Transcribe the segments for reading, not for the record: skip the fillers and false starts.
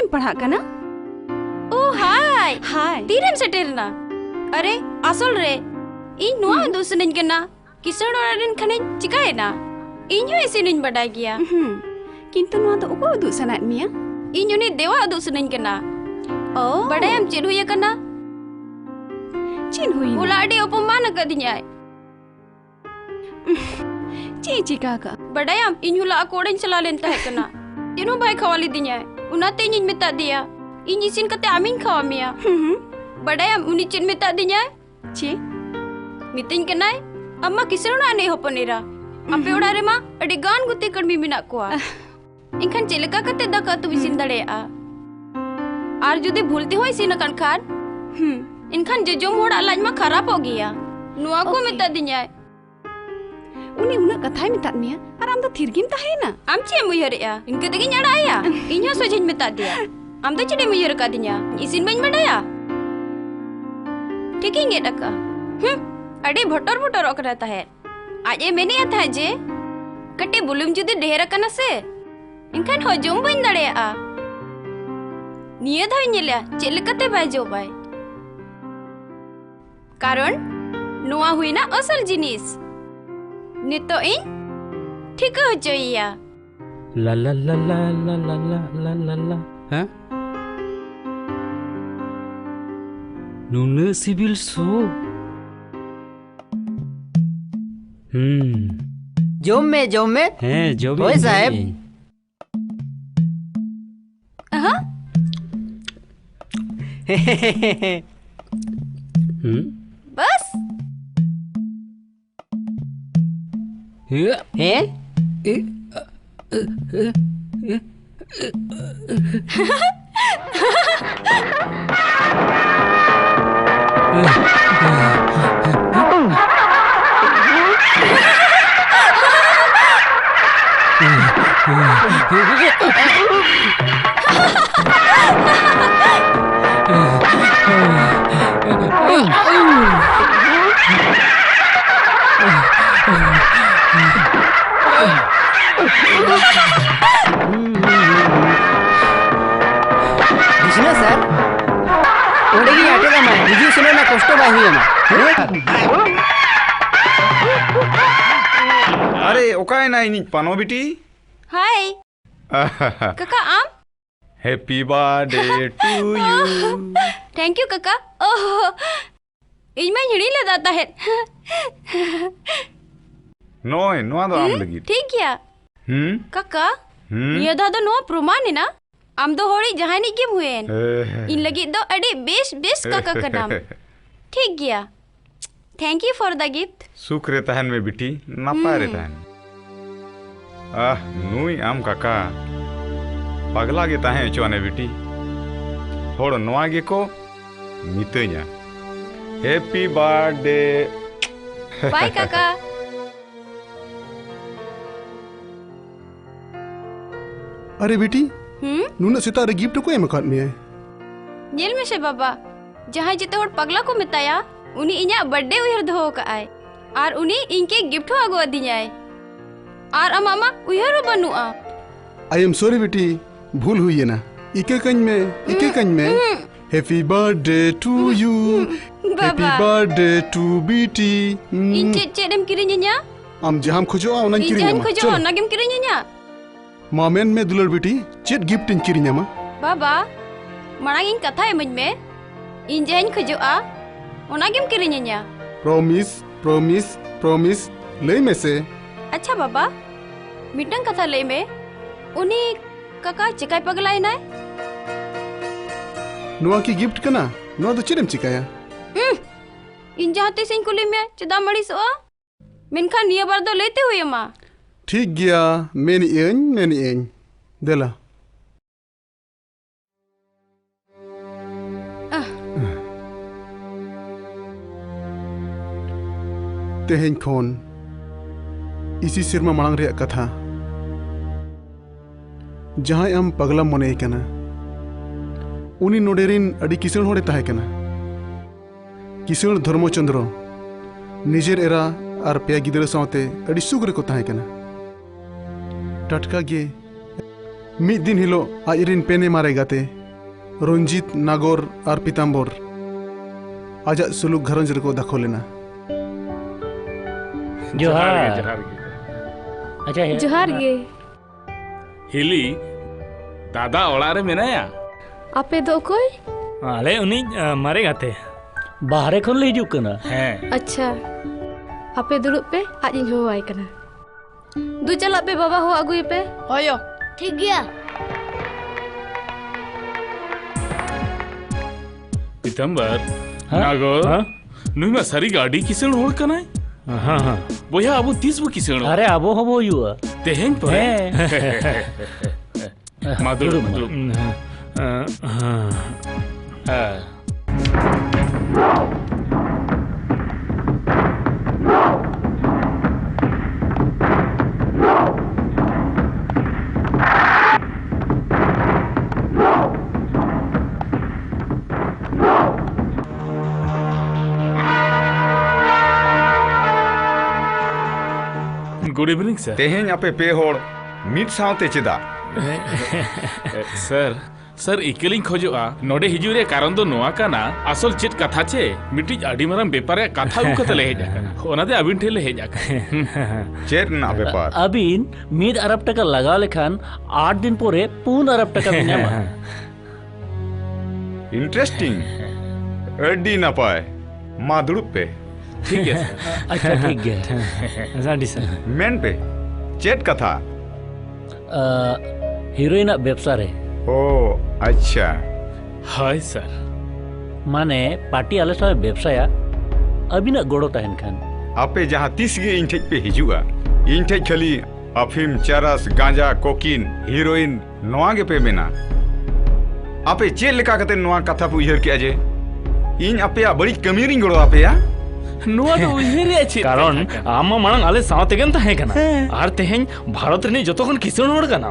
पढ़ा कना? ओ हाय हाय तीरेम सेटेरना अरे आसल रे इन नोआ दुसनिन कना किसण ओरारिन खने चिकायना इन हो इसिनिन बडाय गिया किंतु नोआ दो उको उदुग सनात मिया इन उनी देवा दुसनिन कना ओ बडायम चेद हुय कना चिन हुई उला अडी अपमान कदिन्याय ची चिका का बडायम इन हुला अकोडेन चला लेन तहे कना तिनो भाई खवाली दिन्याय उनाते इन मेता दिया इन इसिन कते आमिन खावा मिया बडायम उनी चिन मेता दिन्याय ची मितिन कनाय अम्मा किसणा ने होपनेरा अपे ओड़ा रे मा अडी गान गुते कड़मी मिना कोआ इनखान चेलका कते दाका तु इसिन दड़ेया आर जुदि भूलते होय सिन कन खान इनखान जजोम होड़ा लाज मा खराब हो गया नुआ को मेता दिन्याय उनी उना कथाय मेता मिया आर आम दो थिरगिम ताहेना आम चे मुयहरेया इनके तगे न्याड़ाया इन्हा सोझेन मेता दिया आम दो चेडे मुयहर का दिन्या इसिन बइन बडाया ठीक इंगे डका अडी भटर भटर ओकरा ताहे आजे मेने आता है जे कटे बुलुम जुदि ढेर कना से इनखान हजम बइन दड़ेया निये धाव नेला चेलकते बाय जो बाय कारण नुआ हुईना असल जिनिस नितो इन ठीक हो जोइया ला ला ला ला ला ला ला ला ला ला हाँ नुने सिबिल सो जोम में हैं जो भी ओए साहब बस हैं दिसना सर ओडेगी आटेगा मैं निजी सुनो ना कष्ट बाय हुई ना अरे ओकाय ना इनी पानो बिटी हाय काका आम happy birthday to you thank you काका ओह इन में हिड़ी ले दाता है नोय नोआ दो आम लगी ठीक गया काका ये दादा नो प्रमाण है ना आम दो होड़ी जहां नहीं गेम हुए इन लगी दो अड़े बेस बेस काका का नाम ठीक गया thank you for the gift सुख रे तहन में बिटी नापा रे तहन नुई आम काका पगला गे ताहे चोने बिटी होड़ नोआ गे को मितैया हैप्पी बर्थडे बाय काका अरे बेटी नूना सीता रे गिफ्ट को एम काट में जेल में से बाबा जहां जिते होड़ पगला को मिताया उनी इन्या बर्थडे उहर दो का आए और उनी इनके गिफ्ट हो आगो दियाय और अमामा उहर बनुआ आई एम सॉरी बेटी भूल हुई है ना इके कंज में happy birthday to you happy birthday to बीटी इन चेडम किरिन्या आम जहां खोजो ओना इन जहां खोजो ओना गेम किरिन्या मामेन में दुलर बेटी चेट गिफ्ट इन किरिन्या मा बाबा मणांग इन कथा एमज में इन जहां खोजो आ ओना गेम किरिन्या प्रॉमिस प्रॉमिस प्रॉमिस ले में से अच्छा बाबा मिटन कथा ले में उनी काका चिकाय पगलाय नाय नुआ की गिफ्ट कना नुआ तो चेडम चिकाया इन जहाते सिंह कुली में चदा मड़ी सो मेनखा निया बार दो लेते हुए मा ठीक गया मेनी एन देला तेहेन खोन इसी सिरमा मांग रे कथा जहां हम पगला मने कना उनी नोडेरिन अडी किसण होड़े ताहे कना किसण धर्मचंद्र निजेर एरा और पे गिदर सावते अडी सुगरे को ताहे कना टटका गे मिद दिन हिलो आजरिन पेने मारे गाते रंजीत नागोर और पीताम्बर आजा सुलूक घरंज रको दाखो लेना। जोहार जोहार अच्छा है जोहार गे हिली दादा ओड़ा रे मेनाया आपे दो कोई आले उनी मारे गाते बाहरे खन ले हिजुक कना हैं अच्छा आपे दुड़ुब पे आज इन हो आय कना दु चला पे बाबा हो अगुई पे होयो ठीक गया पीताम्बर हाँ? नागोर हाँ? नुई मा सारी गाड़ी किसण होड़ कनाय हाँ हाँ बोया अब 30 बो किसण अरे आबो हबो युआ तेहेन पर है मादुर मादुर हाँ हां गुड इवनिंग सर तेहें आपे पे होड़ मिट सावते चेदा सर सर इकलिंग खोजोआ नोडे हिजू रे कारण दो नोआ काना असल चेत कथा चे मिटिज आडी माराम बेपार रे कथा उकत ले हेजा ओनादे अबिन ठेले हेजा चेत ना बेपार अबिन 1 अरब टका लगाव लेखान 8 दिन पोरे 4 अरब टका बिनामा इंटरेस्टिंग अड्डी ना पाए मा दुड़ुब पे ठीक है सर अच्छा ठीक है जाडी सर मेन पे चेत कथा हीरोइन व्यवसा रे ओ अच्छा हाय सर माने पार्टी आले सावे व्यवसाया अबिना गोड़ो तहन खान आपे जहाँ तीस गे इन ठेज पे हिजुआ इन ठेज खाली अफीम चरस गांजा कोकीन हीरोइन नोआ गे पे मेना आपे चेत लेका कते नोआ कथा पे उयहर के अजे इन आपे बड़ी कमी रिंग गड़ो आपे नुआ दो उयहर अछि कारण आमा मांग आले सावते गेन तहे कना आर तेहें भारत रे जतो खन किसण होड़ कना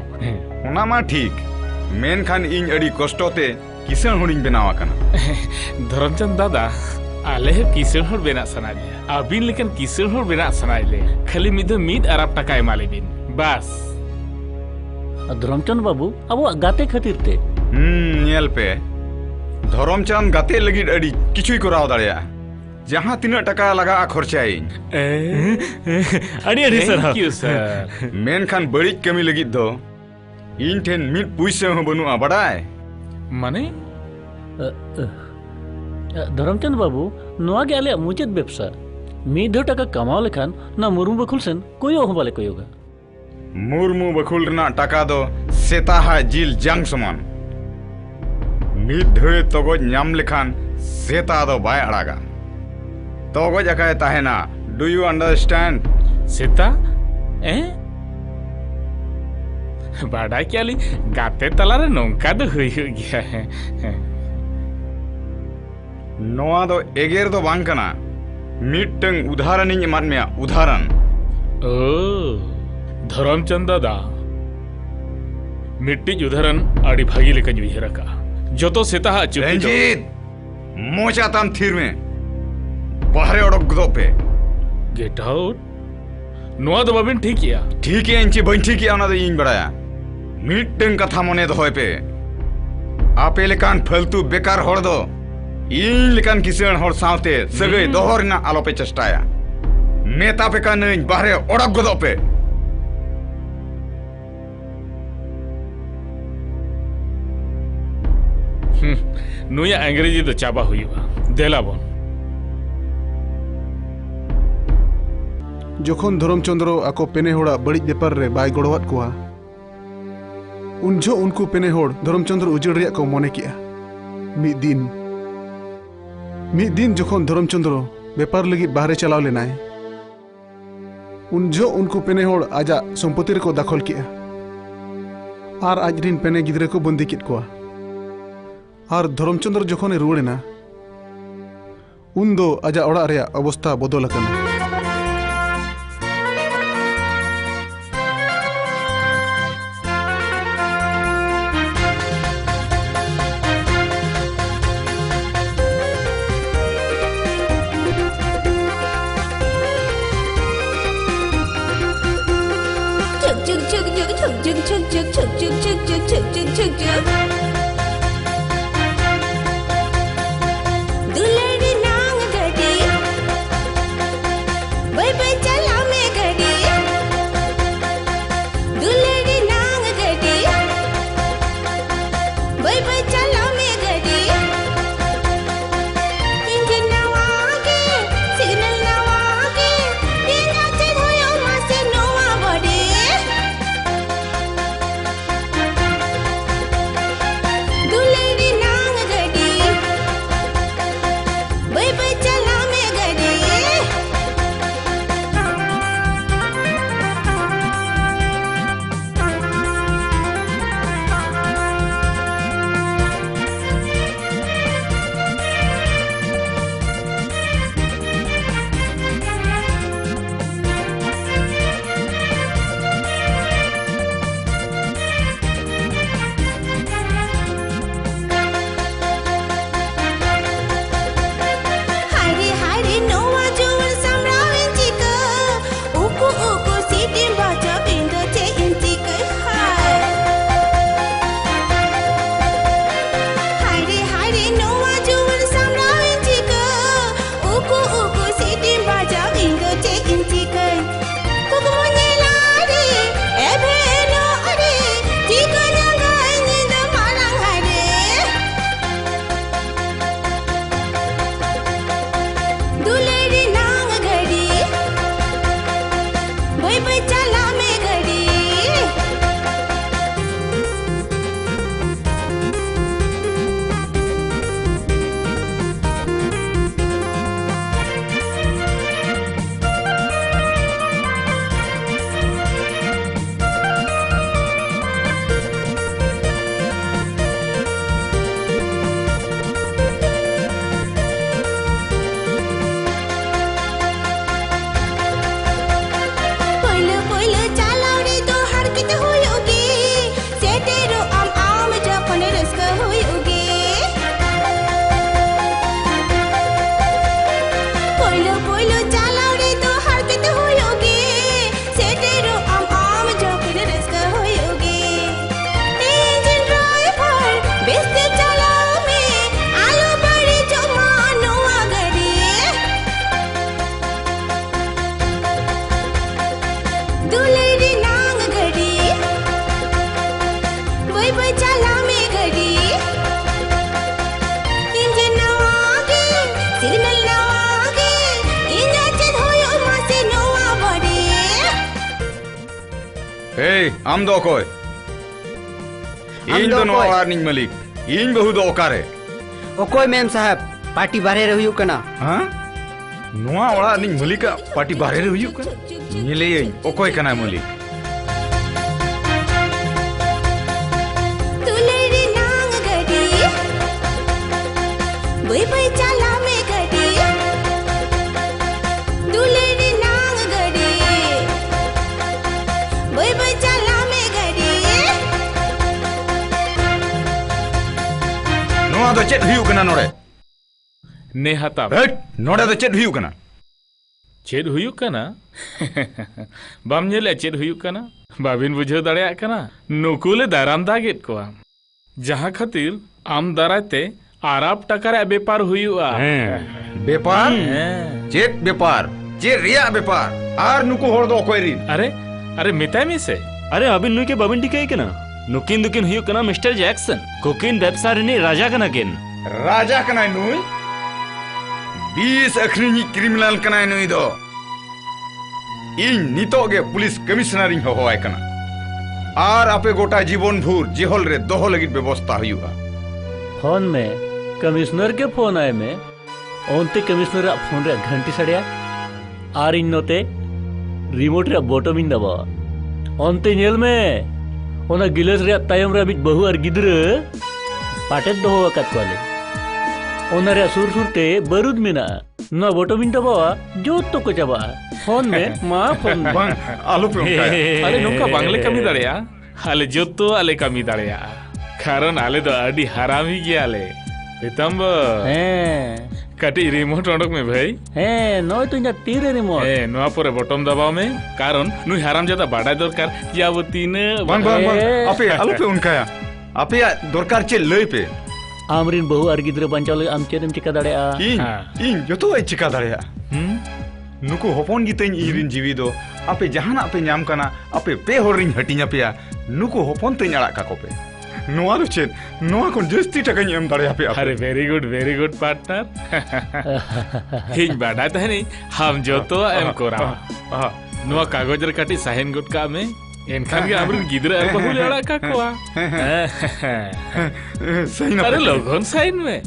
ओना मा ठीक मेन खान इन अड़ी कष्टोते किसण होड़िंग बनावा कना धरमचंद दादा आले किसण होड़ बेना सनाले अबिन लेकिन किसण होड़ बेना सनाले खाली मिद अरब टका एमाले बिन बस धरमचंद बाबू अब गाते खातिर ते नेल पे धरमचंद गाते लगी अड़ी किछुई कराव दाड़िया जहाँ तीना टका लगा खर्चाई अड़ी अड़ी sir thank you sir main Khan बड़ी कमी लगी दो इन ठेन मिट पुइसे हो बनुआ बड़ाय माने धरमचंद बाबू नोआ गे आले मुचेत व्यवसा 1 टका कमाव लेखान ना मुरुम बखुल सेन कोई हो बाले कोयोगा मुरमु बखुल रना टका दो सेताहा जिल जंग समान मिट धोए तगो नाम लेखान सेता दो बाय अड़ागा तगो जकाय ताहेना डू यू अंडरस्टैंड सीता बाडा क्या ली गाते तला रे नौका दो हुई गया है नोआ दो एगेर दो बांग कना मिटंग उदाहरण इन एमान में उदाहरण ओ धरमचंद दादा मिट्टी उदाहरण आड़ी भागी लेकर उयहर का जतो सेता चुकी रंजीत मोचा तम थीर में बाहरे ओडक दो पे गेट आउट नोआ दो बाबिन ठीक किया ठीक है इंची बन ठीक है ना दो इन बड़ाया मिटंग कथा मने दो पे आपे लेकान फालतू बेकार होड़ दो इन लेकान किसण होड़ सावते सगई दोहर ना आलो पे चेष्टाया नेता पे कान बाहरे ओडक गदो पे नुया अंग्रेजी दो चाबा हुईवा देला बोन जखन धरमचंद्र आको पेने होड़ा बड़ी बेपार रे बाय गड़वात कोआ उनजो उनको पेने होड़ धरमचंद्र उजड़ रिया को मने किया मिद दिन जखन धरमचंद्र बेपार लगी बाहरे चलाव लेनाय उनजो उनको पेने होड़ आजा संपत्ति रे को दाखल किया आर आज दिन पेने गिदरे को बंदी कित कोआ आर धरमचंद्र जखन रुवाड़ेना उन दो आजा ओड़ा रे अवस्था बदल अकना Hey, am do okoy? In do दोनों okoy? और निंग मलिक इन बहु दो ओकारे ओकोय मैम साहब पार्टी बारे रे हुयुक कना हाँ नुआ ओड़ा निंग मलिक पार्टी बाहर रे हुयुक कना नीले ओकोय कना मलिक तुलेरी नांग गडी बई बई चाला में गडी तुलेरी नांग गडी बई बई चाला में गडी नुआ दो चेत हुयुक कना नोरे ने हता हट नोडे दो चेत हुयुक कना चेद हुयुक कना बाम नेले चेद हुयुक कना बाबिन बुझाव दाड़ेया कना नुकुले दाराम दागेत कोआ जहां खातिर आम दाराते आराप टाका रे बेपार हुयुआ बेपार चेत बेपार चेत रिया बेपार आर नुको होड़ दो ओकोय रिन अरे अरे मिताय में से अरे अबिन नुई के बाबिन टिकाई कना नुकिन दुकिन हुयुक कना मिस्टर जैक्सन कुकिन व्यवसाय रिनी राजा कना किन राजा कनाय नुई 20 अखरिनी क्रिमिनल कनाय नुई दो इन नितोगे पुलिस कमिश्नर इन होय कना आर आपे गोटा जीवन भूर जेहल रे दोहो लगित व्यवस्था हुयुआ फोन में कमिश्नर के फोन आए में ओनते कमिश्नर फोन रे घंटी सड़िया आर इन नोते रिमोट रे बटन इन दबा ओनते नेल में ओना गिलास रे तायम रे बिच बहु आर गिदरे पाटे दोहो वकत वाले ओना रे सुर सुरते बारूद मेना ना बटन इन दबा जो तो को चाबा फोन में मा फोन में बांग आलू पे उनका अरे नुका बांगले कमी दाड़ेया आले जोतो आले कमी दाड़ेया कारण आले दो अडी हरामी गियाले पितंब कटी रिमोट ओडक में भाई नय तो इना तीरे रिमोट नोआ परे बटन दबाव में कारण नुई हराम जादा बाडाय दरकार या वो तीन बांग बांग बांग आपे आलू पे उनका आपे दरकार चे लई पे आमरिन बहु आर गिदरे बंचाव लगे आम चेदम चिका दाड़ेया इन जोतो आई चिका दाड़ेया नुको होपन गितेन इरिन जीवी दो आपे जहाना पे नाम कना आपे पे होरिन हटिnya पेया नुको होपन तेन अड़ा का कोपे नोआ दो चेत नोआ कोन जस्ती टकाኝ एम दाड़े आपे अरे वेरी गुड पार्टनर हिज बाडा तहनी हम जोतो एम कोरा नोआ कागज रे काटी साइन गुट का में एनखान के आमरिन गिदरे अर बहु लेड़ा का कोआ सही ना अरे लोगन साइन में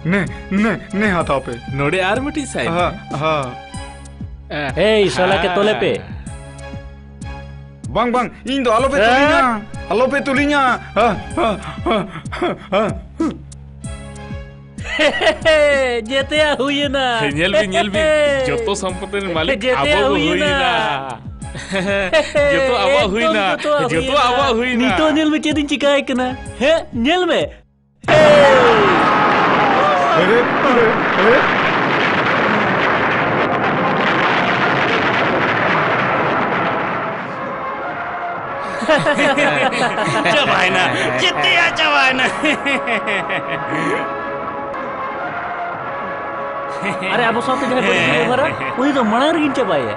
ने हाथा पे नोडे आर मिटी साइन हां ए साला के तोले पे बांग बांग इन दो आलो पे तुलिnya जेते हुईना नेल भी जोतो संपत्ति मालिक आबो हुईना जोतो आवा हुईना जोतो आवा हुईना नीतो नेल में चेदिन चिकाय कना हे नेल में अरे चबायना चित्तिया चबायना अरे अब सब जगह पर भरा वही तो मणार गिन चबाय है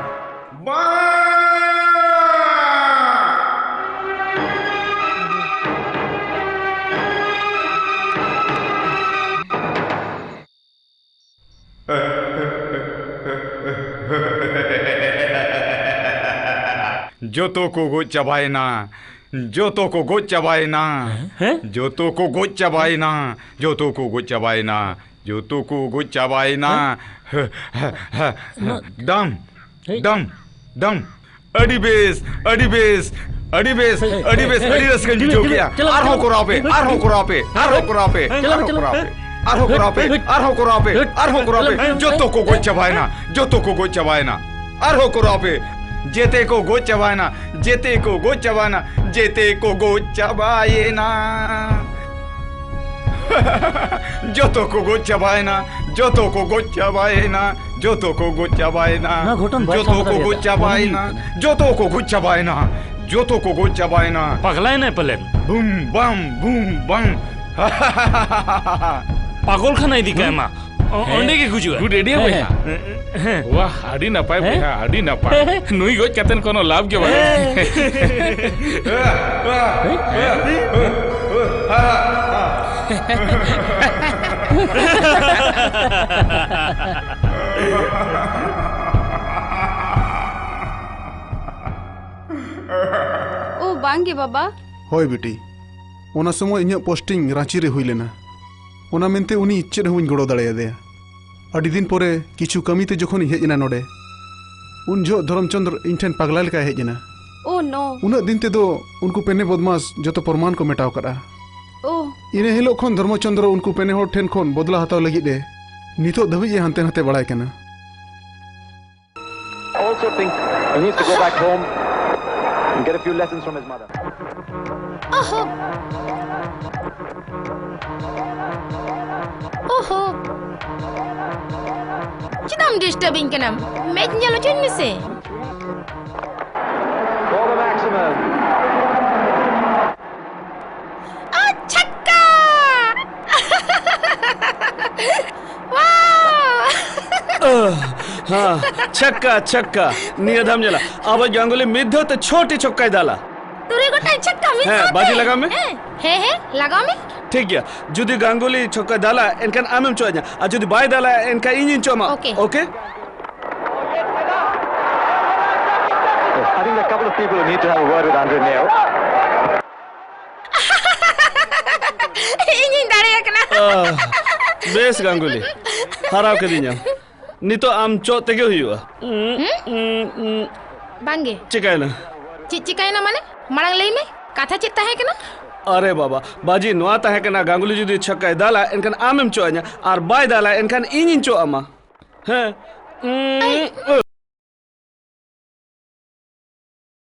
जोतो को गोच चबायना जोतो को गोच चबायना जोतो को गोच चबायना जोतो को गोच चबायना जोतो को गोच चबायना दम दम दम अडिबेस अडिबेस अडिबेस अडिबेस अडिरस गंजी जो किया आरहो कोरापे आरहो कोरापे आरहो कोरापे आरहो कोरापे आरहो कोरापे आरहो कोरापे आरहो कोरापे जोतो को गोच चबायना जोतो को गोच चबायना आरहो कोरापे जेते को गोच चबायना जेते को गोच चबाना जेते को गोच चबायना जोतो को गोच चबायना जोतो को गोच चबायना जोतो को गोच चबायना जोतो को गोच चबायना जोतो को गोच चबायना जोतो को गोच चबायना पगलाय नहीं पलेन बूम बम पागल खाना दिखाए माँ ओंडे के गुजुआ गुड आइडिया भैया वाह आडी नपाय भैया आडी नपाय नुई गोच कतन कोनो लाभ के बारे बांगे बाबा होय बेटी ओना समय इᱧᱟᱹᱜ पोस्टिंग रांची रे हुई लेना ओना मेनते उनी चेद हुई गड़ो दाड़ेयादेया अड़ी दिन पोरे किछु कमीते जखन हेज एना नोडे उन जो धर्मचंद्र इन ठेन पगला लेका हेज एना ओ नो उना दिन तेदो उनको पेने बदमाश जतो प्रमाण को मेटाव करा ओ इने हिलो खन धर्मचंद्र उनको पेने होर ठेन खन बदला हताव लगी दे नितो धबी ये हंते हते बड़ाय कना Also think he needs to go back home and get a few lessons from his mother. ओहो ओहो चेदाम डिस्टर्बिंग कना match nyalo chen mese For the maximum. छक्का वाह हाँ छक्का छक्का नियधम जला अब गांगुली मिद्धो तो छोटी छक्का दाला तुरे गोटाई छक्का मिस है बाजी लगा में हे लगा में ठीक है जुदी गांगुली छक्का दाला इनकन आमम चोया आ जुदी बाय दाला इनका इंजिन चोमा okay okay I think there are a couple of people who need to have a word with Andre Neo. इंजिन दाड़े कना बेस गांगुली हराव के दिन्या नितो आम चो तेगे हुआ बांगे चिकायना चिकायना माने मांग लई में कथा चित्ता है कना अरे बाबा बाजी नोआ ताहे कना गांगुली जुदी छक्का दाला इनकन आमम चोया आर बाय दाला इनकन इंजिन चो अमा हैं